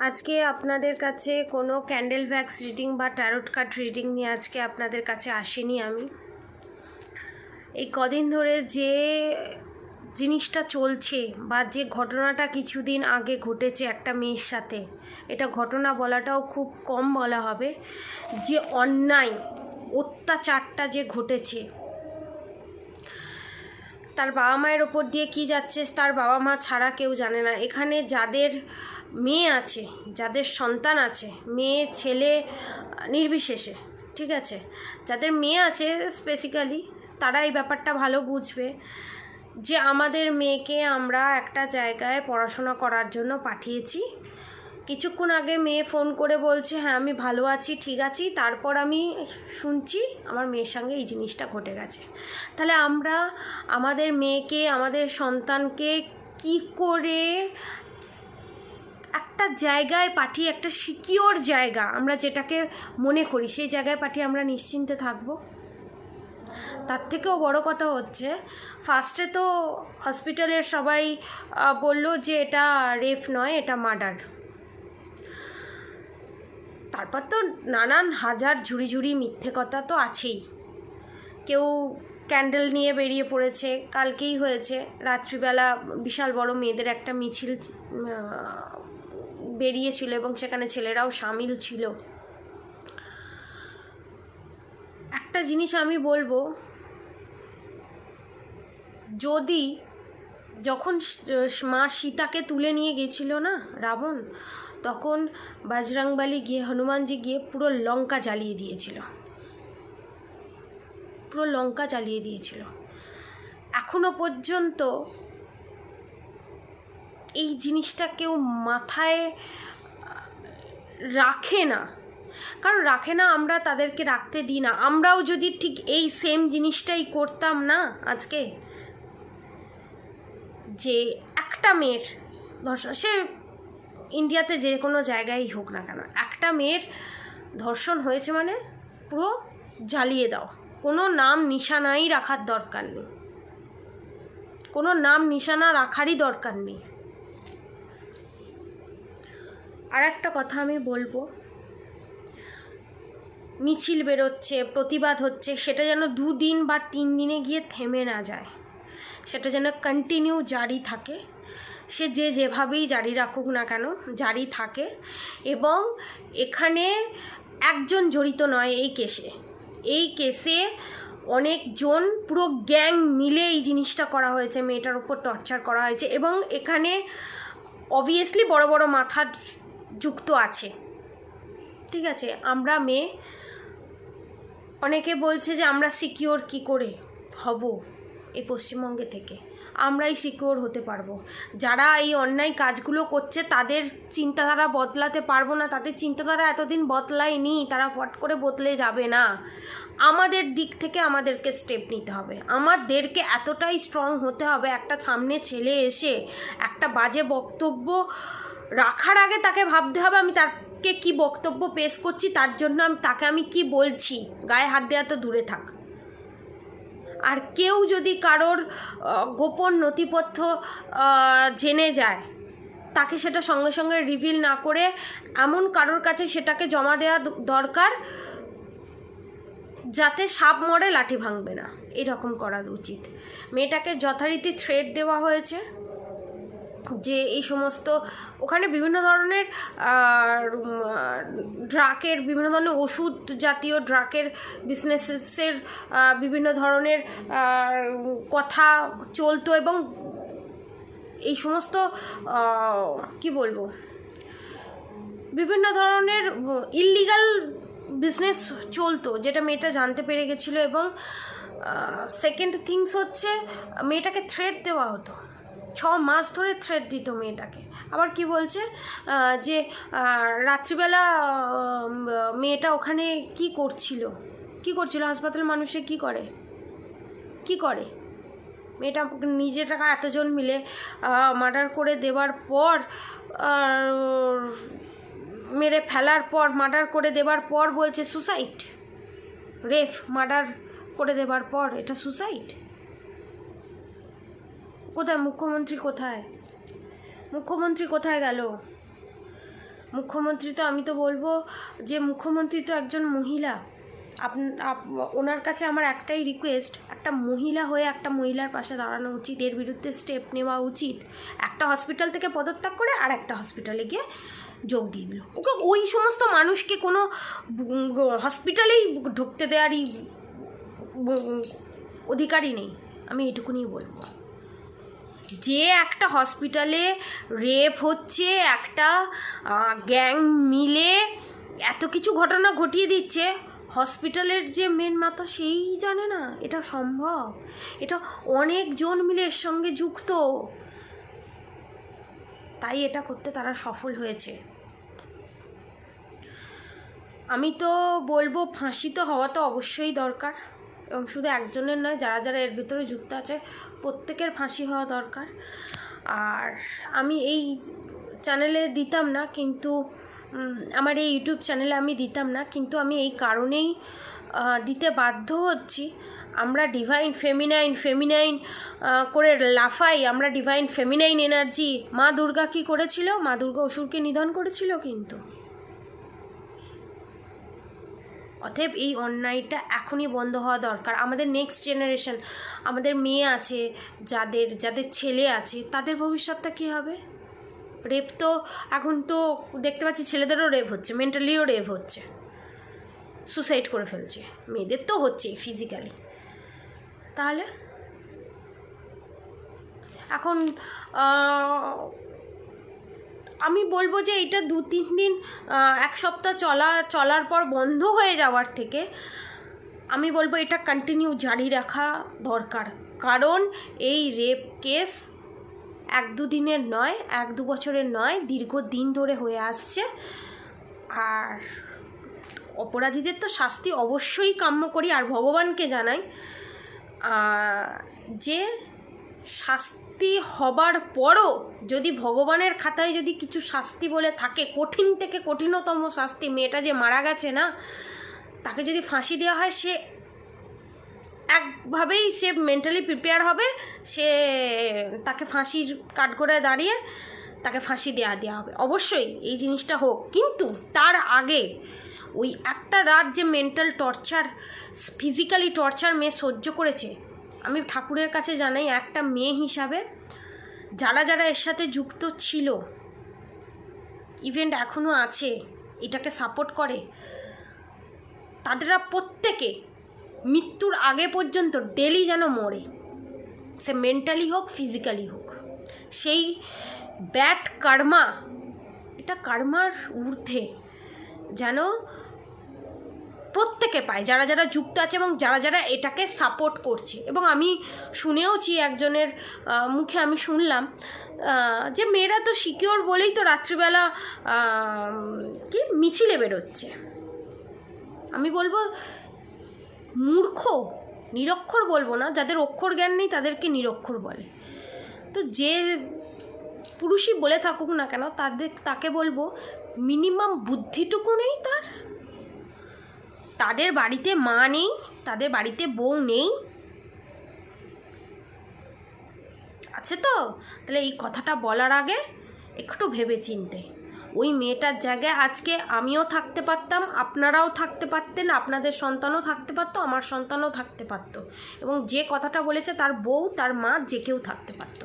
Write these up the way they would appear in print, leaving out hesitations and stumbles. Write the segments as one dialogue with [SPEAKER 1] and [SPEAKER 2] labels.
[SPEAKER 1] আজকে আপনাদের কাছে কোনো ক্যান্ডেল ভ্যাক্স রিডিং বা ট্যারোট কার্ড রিডিং নিয়ে আজকে আপনাদের কাছে আসিনি আমি। এই কদিন ধরে যে জিনিসটা চলছে বা যে ঘটনাটা কিছুদিন আগে ঘটেছে একটা মেয়ের সাথে, এটা ঘটনা বলাটাও খুব কম বলা হবে, যে অন্যায় অত্যাচারটা যে ঘটেছে, তার বাবা মায়ের ওপর দিয়ে কি যাচ্ছে তার বাবা মা ছাড়া কেউ জানে না। এখানে যাদের মেয়ে আছে, যাদের সন্তান আছে, মেয়ে ছেলে নির্বিশেষে, ঠিক আছে, যাদের মেয়ে আছে স্পেসিক্যালি, তারা এই ব্যাপারটা ভালো বুঝবে যে আমাদের মেয়েকে আমরা একটা জায়গায় পড়াশোনা করার জন্য পাঠিয়েছি। কিছুক্ষণ আগে মেয়ে ফোন করে বলছে হ্যাঁ আমি ভালো আছি, ঠিক আছি, তারপর আমি শুনছি আমার মেয়ের সঙ্গে এই জিনিসটা ঘটে গেছে। তাহলে আমরা আমাদের মেয়েকে, আমাদের সন্তানকে কি করে একটা জায়গায় পাঠিয়ে, একটা সিকিওর জায়গা আমরা যেটাকে মনে করি সেই জায়গায় পাঠিয়ে আমরা নিশ্চিন্তে থাকবো? তার থেকেও বড় কথা হচ্ছে, ফার্স্টে তো হসপিটালের সবাই বলল যে এটা রেপ নয়, এটা মার্ডার। তারপর তো নানান হাজার ঝুড়ি ঝুড়ি মিথ্যে কথা তো আছেই। কেউ ক্যান্ডেল নিয়ে বেরিয়ে পড়েছে, কালকেই হয়েছে রাত্রিবেলা বিশাল বড় মেয়েদের একটা মিছিল বেরিয়েছিল এবং সেখানে ছেলেরাও সামিল ছিল। একটা জিনিস আমি বলবো, যদি যখন মা সীতাকে তুলে নিয়ে গেছিল না রাবণ, তখন বজরংবলী গিয়ে, হনুমানজি গিয়ে পুরো লঙ্কা জ্বালিয়ে দিয়েছিল, পুরো লঙ্কা জ্বালিয়ে দিয়েছিল। এখনো পর্যন্ত এই জিনিসটা কেউ মাথায় রাখে না, কারণ রাখে না, আমরা তাদেরকে রাখতে দিই না। আমরাও যদি ঠিক এই সেম জিনিসটাই করতাম না আজকে, যে একটা মেয়ের ধর্ষণ, সে ইন্ডিয়াতে যে কোনো জায়গায় হোক না কেন, একটা মেয়ের ধর্ষণ হয়েছে মানে পুরো জ্বালিয়ে দাও, কোনো নাম নিশানাই রাখার দরকার নেই, কোনো নাম নিশানা রাখারই দরকার নেই। আর একটা কথা আমি বলবো, মিছিল বেরোচ্ছে, প্রতিবাদ হচ্ছে, সেটা যেন 2 দিন বা 3 দিনে গিয়ে থেমে না যায়, সেটা যেন কন্টিনিউ জারি থাকে। সে যেভাবেই জারি রাখুক না কেন, জারি থাকে। এবং এখানে একজন জড়িত নয় এই কেসে অনেকজন, পুরো গ্যাং মিলে এই জিনিসটা করা হয়েছে, মেয়েটার উপর টর্চার করা হয়েছে। এবং এখানে অবভিয়াসলি বড় বড় মাথা যুক্ত আছে, ঠিক আছে। আমরা মেয়ে, অনেকে বলছে যে আমরা সিকিওর কি করে হব এই পশ্চিমবঙ্গে থেকে, আমরাই সিকিওর হতে পারবো। যারা এই অন্যায় কাজগুলো করছে তাদের চিন্তাধারা বদলাতে পারবো না, তাদের চিন্তাধারা এতদিন বদলায়নি, তারা ফট করে বদলে যাবে না। আমাদের দিক থেকে আমাদেরকে স্টেপ নিতে হবে, আমাদেরকে এতটাই স্ট্রং হতে হবে। একটা সামনে ছেলে এসে একটা বাজে বক্তব্য রাখার আগে তাকে ভাবতে হবে আমি তাকে কি বক্তব্য পেশ করছি, তার জন্য তাকে আমি কি বলছি। গায়ে হাত দেওয়া তো দূরে থাক। আর কেউ যদি কারোর গোপন নথিপত্র জেনে যায়, তাকে সেটা সঙ্গে সঙ্গে রিভিল না করে এমন কারোর কাছে সেটাকে জমা দেওয়া দরকার যাতে সাপ মরে লাঠি ভাঙবে না, এরকম করা উচিত। মেয়েটাকে যথারীতি থ্রেট দেওয়া হয়েছে যে এই সমস্ত, ওখানে বিভিন্ন ধরনের ড্রাগের, বিভিন্ন ধরনের ওষুধ জাতীয় ড্রাগের বিজনেসের বিভিন্ন ধরনের কথা চলতো। এবং এই সমস্ত কি বলবো, বিভিন্ন ধরনের ইললিগাল বিজনেস চলতো, যেটা মেয়েটা জানতে পেরে গেছিলো। এবং সেকেন্ড থিংস হচ্ছে, মেয়েটাকে থ্রেট দেওয়া হতো, 6 মাস ধরে থ্রেট দিত মেয়েটাকে। আবার কি বলছে যে রাত্রিবেলা মেয়েটা ওখানে কি করছিল হাসপাতালের মানুষে কি করে মেয়েটা নিজেটাকে এতজন মিলে মার্ডার করে দেওয়ার পর, মেরে ফেলার পর, মার্ডার করে দেওয়ার পর বলছে সুসাইড। রেপ মার্ডার করে দেওয়ার পর এটা সুসাইড? কোথায় মুখ্যমন্ত্রী, কোথায় মুখ্যমন্ত্রী, কোথায় গেল? মুখ্যমন্ত্রী তো, আমি তো বলবো যে মুখ্যমন্ত্রী তো একজন মহিলা। ওনার কাছে আমার একটাই রিকোয়েস্ট, একটা মহিলা হয়ে একটা মহিলার পাশে দাঁড়ানো উচিত, এর বিরুদ্ধে স্টেপ নেওয়া উচিত। একটা হসপিটাল থেকে পদত্যাগ করে আর একটা হসপিটালে গিয়ে যোগ দিয়ে দিল। ওকে ওই সমস্ত মানুষকে কোনো হসপিটালেই ঢুকতে দেওয়ারই অধিকারই নেই, আমি এটুকুনি বলবো। যে একটা হসপিটালে রেপ হচ্ছে, একটা গ্যাং মিলে এত কিছু ঘটনা ঘটিয়ে দিচ্ছে, হসপিটালের যে মেন মাথা সেই জানে না এটা সম্ভব। এটা অনেকজন মিলে এর সঙ্গে যুক্ত, তাই এটা করতে তারা সফল হয়েছে। আমি তো বলবো ফাঁসি তো হওয়া তো অবশ্যই দরকার, এবং শুধু একজনের নয়, যারা যারা এর ভিতরে যুক্ত আছে প্রত্যেকের ফাঁসি হওয়া দরকার। আর আমি এই চ্যানেলে দিতাম না, কিন্তু আমার এই ইউটিউব চ্যানেলে আমি দিতাম না, কিন্তু আমি এই কারণেই দিতে বাধ্য হচ্ছি। আমরা ডিভাইন ফেমিনাইন করে লাফাই, আমরা ডিভাইন ফেমিনাইন এনার্জি। মা দুর্গা কী করেছিল? মা দুর্গা অসুরকে নিধন করেছিল, কিন্তু অতএব এই অন্যায়টা এখনই বন্ধ হওয়া দরকার। আমাদের নেক্সট জেনারেশন, আমাদের মেয়ে আছে, যাদের ছেলে আছে, তাদের ভবিষ্যৎটা কী হবে? রেপ তো এখন তো দেখতে পাচ্ছি ছেলেদেরও রেপ হচ্ছে, মেন্টালিও রেপ হচ্ছে, সুসাইড করে ফেলছে, মেয়েদের তো হচ্ছেই ফিজিক্যালি। তাহলে এখন আমি বলবো যে এটা 2-3 দিন, 1 সপ্তাহ চলার পর বন্ধ হয়ে যাওয়ার থেকে আমি বলবো এটা কন্টিনিউ জারি রাখা দরকার। কারণ এই রেপ কেস 1-2 দিনের নয়, 1-2 বছরের নয়, দীর্ঘদিন ধরে হয়ে আসছে। আর অপরাধীদের তো শাস্তি অবশ্যই কাম্য করি, আর ভগবানকে জানাই যে শাস্তি হবার পরও যদি ভগবানের খাতায় যদি কিছু শাস্তি বলে থাকে, কঠিন থেকে কঠিনতম শাস্তি, মেয়েটা যে মারা গেছে না, তাকে যদি ফাঁসি দেওয়া হয়, সে একভাবেই সে মেন্টালি প্রিপেয়ার হবে, সে তাকে ফাঁসির কাঠগড়ায় দাঁড়িয়ে তাকে ফাঁসি দেওয়া হবে, অবশ্যই এই জিনিসটা হোক। কিন্তু তার আগে ওই একটা রাত যে মেন্টাল টর্চার, ফিজিক্যালি টর্চার মেয়ে সহ্য করেছে, আমি ঠাকুরের কাছে জানাই একটা মেয়ে হিসাবে যারা যারা এর সাথে যুক্ত ছিল, ইভেন্ট এখনও আছে, এটাকে সাপোর্ট করে, তাদেরা প্রত্যেকে মৃত্যুর আগে পর্যন্ত ডেলি যেন মরে, সে মেন্টালি হোক ফিজিক্যালি হোক। সেই ব্যাড কার্মা, এটা কার্মার ঊর্ধ্বে যেন প্রত্যেকে পায়, যারা যারা যুক্ত আছে এবং যারা যারা এটাকে সাপোর্ট করছে। এবং আমি শুনেওছি একজনের মুখে, আমি শুনলাম যে মেয়েরা তো সিকিওর বলেই তো রাত্রিবেলা কি মিছিলে বেরোচ্ছে। আমি বলবো মূর্খ, নিরক্ষর বলবো না, যাদের অক্ষর জ্ঞান নেই তাদেরকে নিরক্ষর বলে। তো যে পুরুষই বলে থাকুক না কেন, তাকে বলবো মিনিমাম বুদ্ধিটুকু নেই তাদের বাড়িতে মা নেই, তাদের বাড়িতে বউ নেই, আছে তো? তাহলে এই কথাটা বলার আগে একটু ভেবে চিনতে। ওই মেয়েটার জায়গায় আজকে আমিও থাকতে পারতাম, আপনারাও থাকতে পারতেন, আপনাদের সন্তানও থাকতে পারতো, আমার সন্তানও থাকতে পারতো, এবং যে কথাটা বলেছে তার বউ, তার মা, যে কেউ থাকতে পারতো।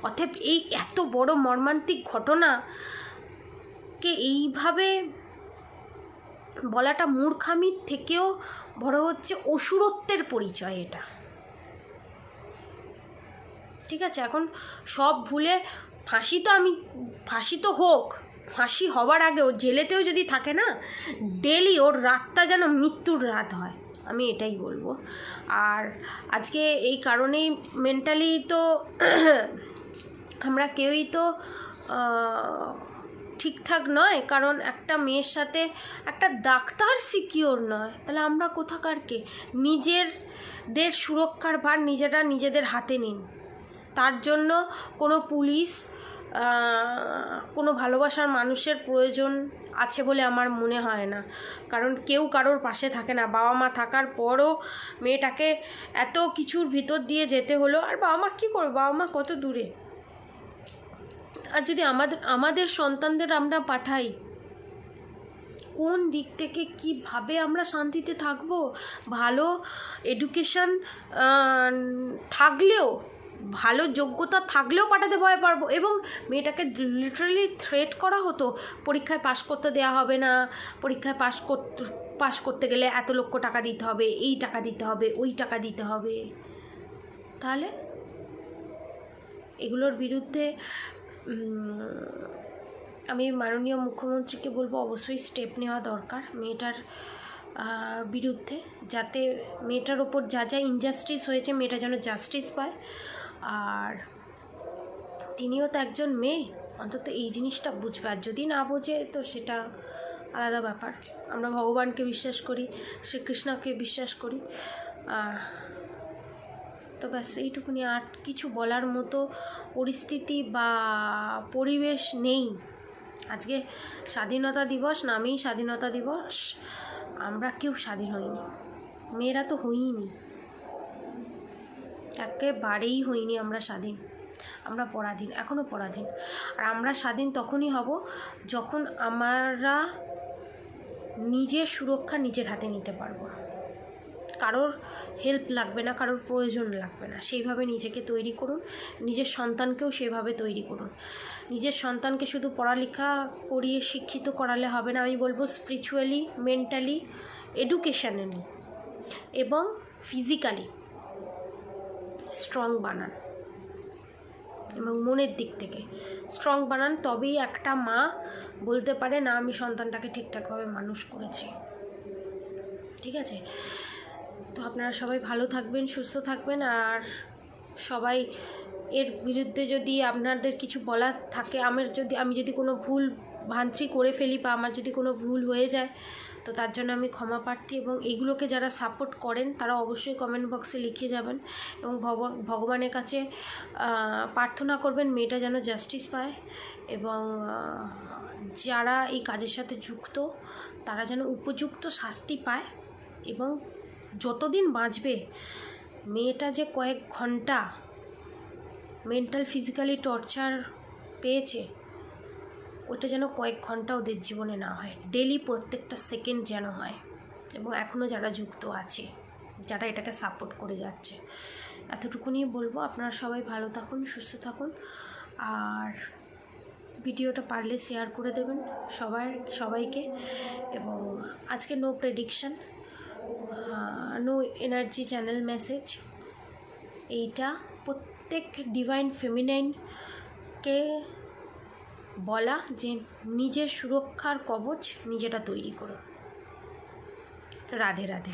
[SPEAKER 1] অতএব এই এত বড় মর্মান্তিক ঘটনাকে এইভাবে বলাটা মূর্খামির থেকেও বড় হচ্ছে অসুরত্বের পরিচয় এটা। ঠিক আছে, এখন সব ভুলে ফাঁসি তো হোক, ফাঁসি হবার আগেও জেলেতেও যদি থাকে না, ডেলি ওর রাতটা যেন মৃত্যুর রাত হয়, আমি এটাই বলবো। আর আজকে এই কারণেই মেন্টালি তো আমরা কেউই তো ঠিকঠাক নয়, কারণ একটা মেয়ের সাথে একটা ডাক্তার সিকিওর নয়, তাহলে আমরা কোথাকারকে? নিজেদের সুরক্ষার ভার নিজেদের হাতে নিন। তার জন্য কোনো পুলিশ, কোনো ভালোবাসার মানুষের প্রয়োজন আছে বলে আমার মনে হয় না, কারণ কেউ কারোর পাশে থাকে না। বাবা মা থাকার পরও মেয়েটাকে এত কিছুর ভিতর দিয়ে যেতে হলো, আর বাবা মা কী করবে? বাবা মা কত দূরে। আর যদি আমাদের সন্তানদের আমরা পাঠাই, কোন দিক থেকে কিভাবে আমরা শান্তিতে থাকব? ভালো এডুকেশন থাকলেও, ভালো যোগ্যতা থাকলেও পাঠাতে ভয় পারবো। এবং মেয়েটাকে লিটারালি থ্রেট করা হতো, পরীক্ষায় পাশ করতে দেওয়া হবে না, পরীক্ষায় পাশ করতে গেলে এত লক্ষ টাকা দিতে হবে, এই টাকা দিতে হবে, ওই টাকা দিতে হবে। তাহলে এগুলোর বিরুদ্ধে আমি মাননীয় মুখ্যমন্ত্রীকে বলবো অবশ্যই স্টেপ নেওয়া দরকার মেয়েটার বিরুদ্ধে, যাতে মেয়েটার ওপর যা যা ইনজাস্টিস হয়েছে মেয়েটা যেন জাস্টিস পায়। আর তিনিও তো একজন মেয়ে, অন্তত এই জিনিসটা বুঝবে। আর যদি না বোঝে তো সেটা আলাদা ব্যাপার। আমরা ভগবানকে বিশ্বাস করি, শ্রীকৃষ্ণকে বিশ্বাস করি। তো ব্যাস এইটুকুনি, আর কিছু বলার মতো পরিস্থিতি বা পরিবেশ নেই। আজকে স্বাধীনতা দিবস, নামেই স্বাধীনতা দিবস, আমরা কেউ স্বাধীন হইনি, মেয়েরা তো হইনি, একেবারেই হইনি আমরা স্বাধীন। আমরা পরাধীন, এখনও পরাধীন। আর আমরা স্বাধীন তখনই হব যখন আমরা নিজের সুরক্ষা নিজের হাতে নিতে পারবো, কারোর হেল্প লাগবে না, কারোর প্রয়োজন লাগবে না। সেইভাবে নিজেকে তৈরি করুন, নিজের সন্তানকেও সেভাবে তৈরি করুন। নিজের সন্তানকে শুধু পড়ালেখা করিয়ে শিক্ষিত করালে হবে না, আমি বলবো স্পিরিচুয়ালি, মেন্টালি, এডুকেশনালি এবং ফিজিক্যালি স্ট্রং বানান, এবং মনের দিক থেকে স্ট্রং বানান। তবেই একটা মা বলতে পারে না আমি সন্তানটাকে ঠিকঠাকভাবে মানুষ করেছি। ঠিক আছে? তো আপনারা সবাই ভালো থাকবেন, সুস্থ থাকবেন। আর সবাই এর বিরুদ্ধে যদি আপনাদের কিছু বলার থাকে, আমি যদি কোনো ভুল ভ্রান্তি করে ফেলি বা আমার যদি কোনো ভুল হয়ে যায়, তো তার জন্য আমি ক্ষমা প্রার্থী। এবং এইগুলোকে যারা সাপোর্ট করেন তারা অবশ্যই কমেন্ট বক্সে লিখে যাবেন এবং ভগবানের কাছে প্রার্থনা করবেন মেয়েটা যেন জাস্টিস পায়, এবং যারা এই কাজের সাথে যুক্ত তারা যেন উপযুক্ত শাস্তি পায়। এবং যতদিন বাঁচবে, মেয়েটা যে কয়েক ঘন্টা মেন্টাল ফিজিক্যালি টর্চার পেয়েছে, ওটা যেন কয়েক ঘন্টা ওদের জীবনে না হয়, ডেলি প্রত্যেকটা সেকেন্ড যেন হয়। এবং এখনও যারা যুক্ত আছে, যারা এটাকে সাপোর্ট করে যাচ্ছে, এতটুকুনি বলবো। আপনারা সবাই ভালো থাকুন, সুস্থ থাকুন। আর ভিডিওটা পারলে শেয়ার করে দেবেন সবাইকে। এবং আজকে no prediction, no energy channel message, এইটা প্রত্যেক ডিভাইন ফেমিনাইনকে বলা যে নিজের সুরক্ষার কবচ নিজেরা তৈরি করো। রাধে রাধে।